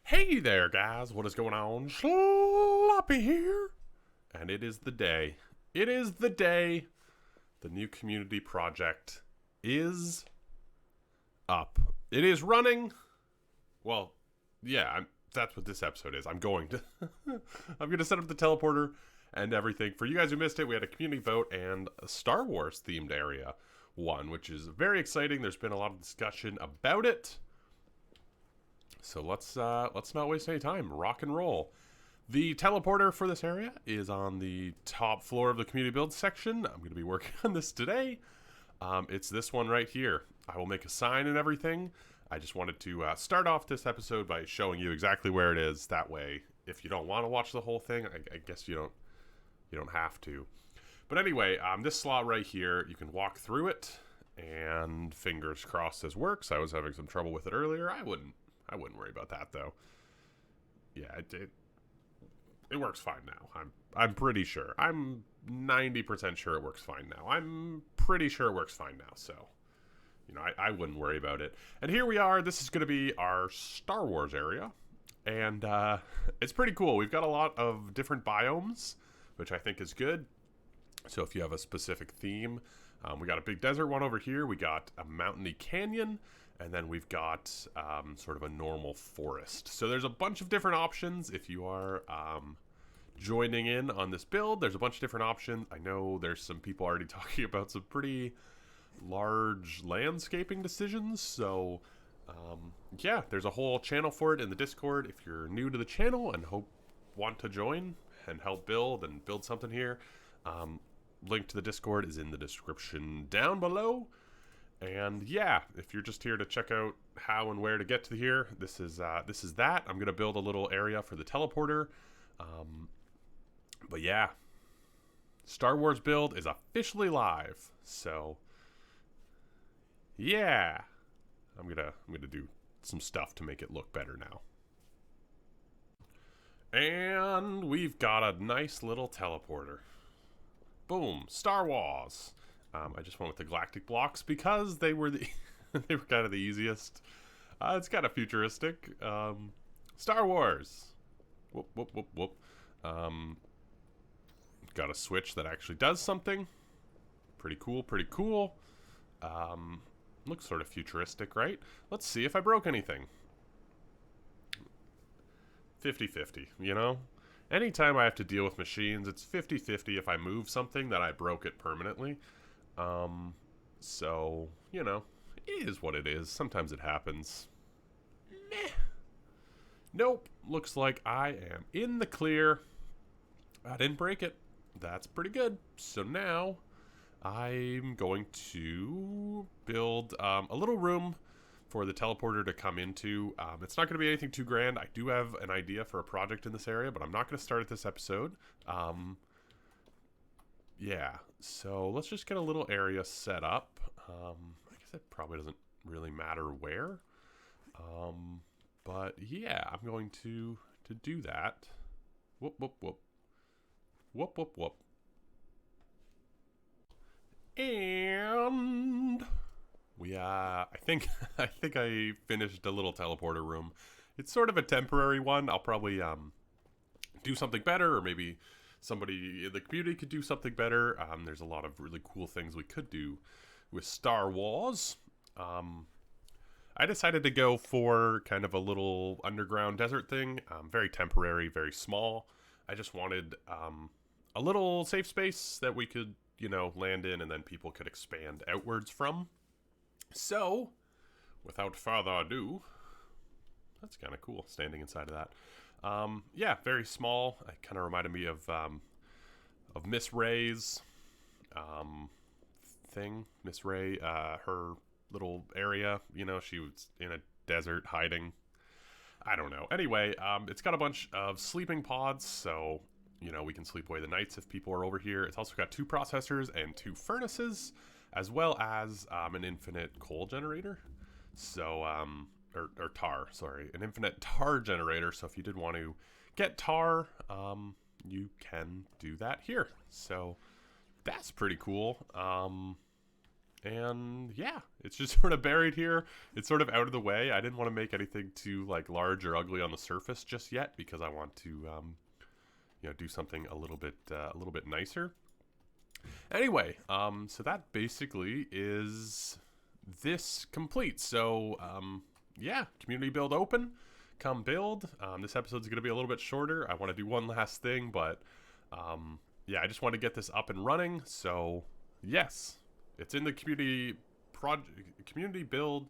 Hey there, guys. What is going on? Sloppy here. And it is the day. It is the day. The new community project is up. It is running. Well, yeah, that's what this episode is. I'm going to set up the teleporter and everything. For you guys who missed it, we had a community vote and a Star Wars themed area won, which is very exciting. There's been a lot of discussion about it. So let's not waste any time. Rock and roll. The teleporter for this area is on the top floor of the community build section. I'm going to be working on this today. It's this one right here. I will make a sign and everything. I just wanted to start off this episode by showing you exactly where it is. That way, if you don't want to watch the whole thing, I guess you don't have to. But anyway, this slot right here, you can walk through it, and fingers crossed this works. I was having some trouble with it earlier. I wouldn't worry about that though. Yeah, it works fine now. I'm pretty sure. I'm 90% sure it works fine now. I'm pretty sure it works fine now. So, I wouldn't worry about it. And here we are. This is going to be our Star Wars area, and it's pretty cool. We've got a lot of different biomes, which I think is good. So if you have a specific theme, we got a big desert one over here. We got a mountainy canyon. And then we've got sort of a normal forest. So there's a bunch of different options. If you are joining in on this build, there's a bunch of different options. I know there's some people already talking about some pretty large landscaping decisions. So yeah, there's a whole channel for it in the Discord. If you're new to the channel and want to join and help build something here, link to the Discord is in the description down below. And yeah, if you're just here to check out how and where to get to here, this is that. I'm gonna build a little area for the teleporter. But yeah, Star Wars build is officially live. So yeah, I'm gonna do some stuff to make it look better now. And we've got a nice little teleporter. Boom, Star Wars. I just went with the galactic blocks because they were they were kind of the easiest. It's kind of futuristic. Star Wars. Whoop, whoop, whoop, whoop. Got a switch that actually does something. Pretty cool, pretty cool. Looks sort of futuristic, right? Let's see if I broke anything. 50-50, Anytime I have to deal with machines, it's 50-50 if I move something that I broke it permanently. So, it is what it is. Sometimes it happens. Meh. Nope. Looks like I am in the clear. I didn't break it. That's pretty good. So now I'm going to build a little room for the teleporter to come into. It's not going to be anything too grand. I do have an idea for a project in this area, but I'm not going to start at this episode. Yeah, so let's just get a little area set up. I guess it probably doesn't really matter where. But yeah, I'm going to do that. Whoop, whoop, whoop. Whoop, whoop, whoop. And I think I finished a little teleporter room. It's sort of a temporary one. I'll probably do something better, or maybe somebody in the community could do something better. There's a lot of really cool things we could do with Star Wars. I decided to go for kind of a little underground desert thing. Very temporary, very small. I just wanted a little safe space that we could, land in, and then people could expand outwards from. So, without further ado, that's kind of cool, standing inside of that. Yeah, very small. It kind of reminded me of Miss Ray's thing. Miss Ray, her little area. She was in a desert hiding. I don't know. Anyway, it's got a bunch of sleeping pods, so we can sleep away the nights if people are over here. It's also got 2 processors and 2 furnaces, as well as an infinite coal generator. So or tar, sorry, an infinite tar generator. So if you did want to get tar, you can do that here. So that's pretty cool. And yeah, it's just sort of buried here. It's sort of out of the way. I didn't want to make anything too like large or ugly on the surface just yet because I want to, you know, do something a little bit nicer. Anyway, so that basically is this complete. So yeah, community build open. Come build. This episode's going to be a little bit shorter. I want to do one last thing, but yeah, I just want to get this up and running. So yes, it's in the community build.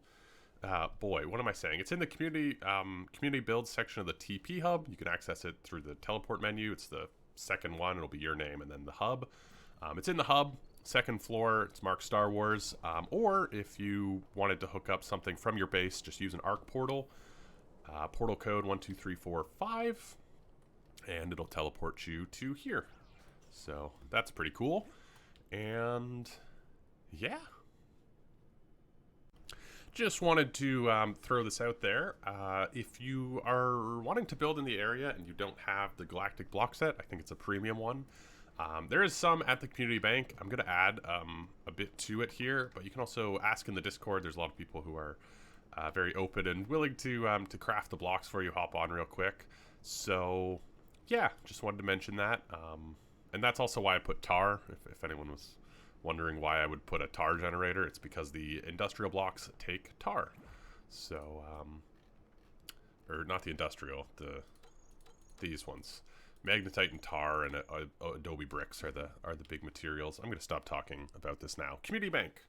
Boy, what am I saying? It's in the community build section of the TP hub. You can access it through the teleport menu. It's the second one. It'll be your name and then the hub. It's in the hub, second floor. It's marked Star Wars. Or if you wanted to hook up something from your base, just use an ARC portal. Portal code 12345, and it'll teleport you to here. So that's pretty cool. And yeah, just wanted to throw this out there. If you are wanting to build in the area and you don't have the Galactic block set, I think it's a premium one. There is some at the community bank. I'm going to add a bit to it here, but you can also ask in the Discord. There's a lot of people who are very open and willing to craft the blocks for you. Hop on real quick. So yeah, just wanted to mention that. And that's also why I put tar. If anyone was wondering why I would put a tar generator, it's because the industrial blocks take tar. So or not the industrial, these ones. Magnetite and tar and adobe bricks are the big materials. I'm going to stop talking about this now. Community bank,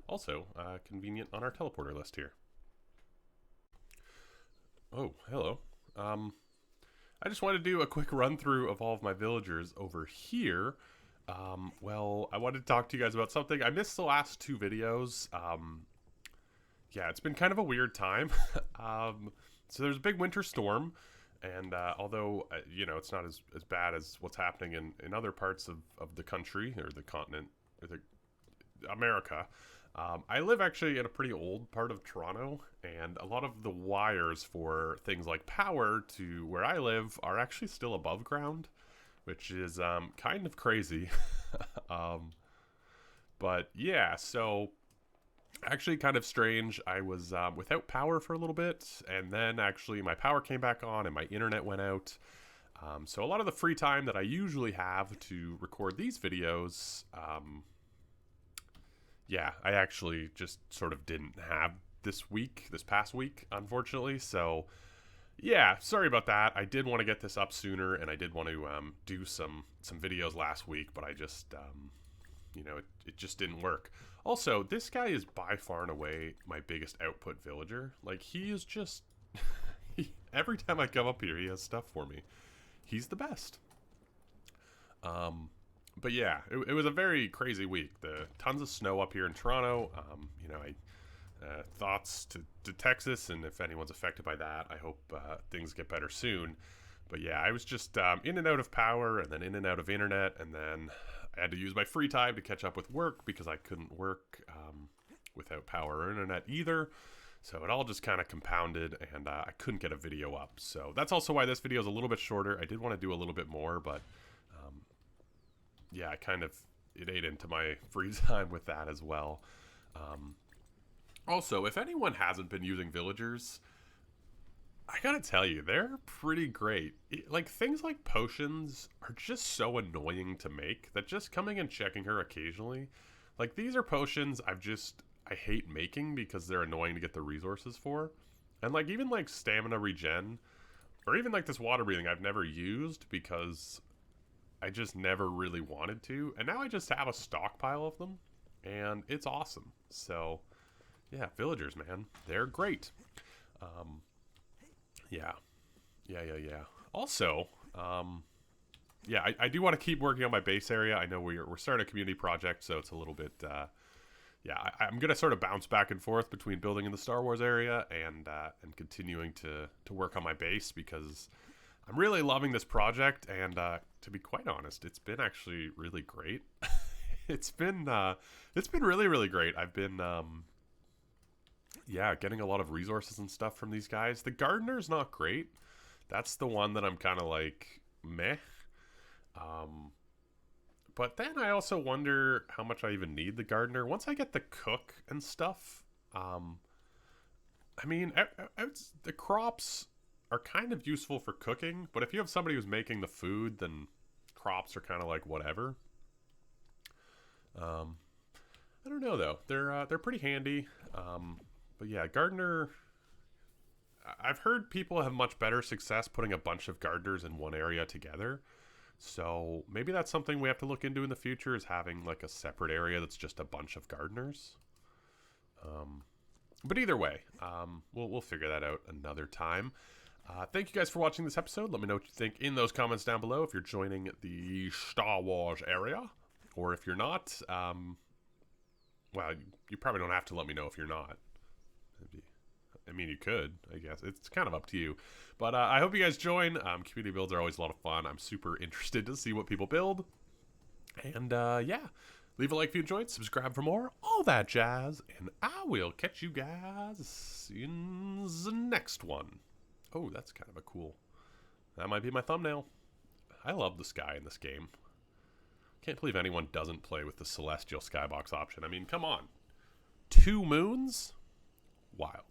also convenient on our teleporter list here. Oh, hello. I just wanted to do a quick run through of all of my villagers over here. Well, I wanted to talk to you guys about something. I missed the last two videos. Yeah, it's been kind of a weird time. So there's a big winter storm. And although, you know, it's not as bad as what's happening in other parts of the country or the continent or America, I live actually in a pretty old part of Toronto, and a lot of the wires for things like power to where I live are actually still above ground, which is kind of crazy. But yeah, so actually kind of strange. I was without power for a little bit, and then actually my power came back on and my internet went out. So a lot of the free time that I usually have to record these videos, yeah, I actually just sort of didn't have this past week, unfortunately. So yeah, sorry about that. I did want to get this up sooner, and I did want to do some videos last week, but I just, you know, it just didn't work. Also, this guy is by far and away my biggest output villager. Like, he is just... every time I come up here, he has stuff for me. He's the best. But yeah, it was a very crazy week. Tons of snow up here in Toronto. You know, thoughts to Texas, and if anyone's affected by that, I hope things get better soon. But yeah, I was just in and out of power, and then in and out of internet, and then I had to use my free time to catch up with work because I couldn't work without power or internet either. So it all just kind of compounded, and I couldn't get a video up. So that's also why this video is a little bit shorter. I did want to do a little bit more, but yeah, it ate into my free time with that as well. Also, if anyone hasn't been using villagers, I gotta tell you, they're pretty great. Like, things like potions are just so annoying to make that just coming and checking her occasionally, like, these are potions I hate making because they're annoying to get the resources for. And like, even like stamina regen, or even like this water breathing, I've never used because I just never really wanted to. And now I just have a stockpile of them, and it's awesome. So yeah, villagers, man, they're great. Yeah. Also, yeah, I do want to keep working on my base area. I know we're starting a community project, so it's a little bit, yeah, I'm going to sort of bounce back and forth between building in the Star Wars area and continuing to work on my base because I'm really loving this project. And to be quite honest, it's been actually really great. It's been really, really great. I've been, yeah, getting a lot of resources and stuff from these guys. The gardener's not great. That's the one that I'm kind of like, meh. But then I also wonder how much I even need the gardener. Once I get the cook and stuff, I mean, the crops are kind of useful for cooking, but if you have somebody who's making the food, then crops are kind of like whatever. I don't know though. They're pretty handy. But yeah, gardener. I've heard people have much better success putting a bunch of gardeners in one area together. So maybe that's something we have to look into in the future, is having like a separate area that's just a bunch of gardeners. But either way, we'll figure that out another time. Thank you guys for watching this episode. Let me know what you think in those comments down below if you're joining the Star Wars area. Or if you're not, well, you probably don't have to let me know if you're not. I mean, you could, I guess. It's kind of up to you. But I hope you guys join. Community builds are always a lot of fun. I'm super interested to see what people build. And yeah, leave a like if you enjoyed. Subscribe for more. All that jazz. And I will catch you guys in the next one. Oh, that's kind of a cool... That might be my thumbnail. I love the sky in this game. Can't believe anyone doesn't play with the Celestial Skybox option. I mean, come on. 2 moons? Wild.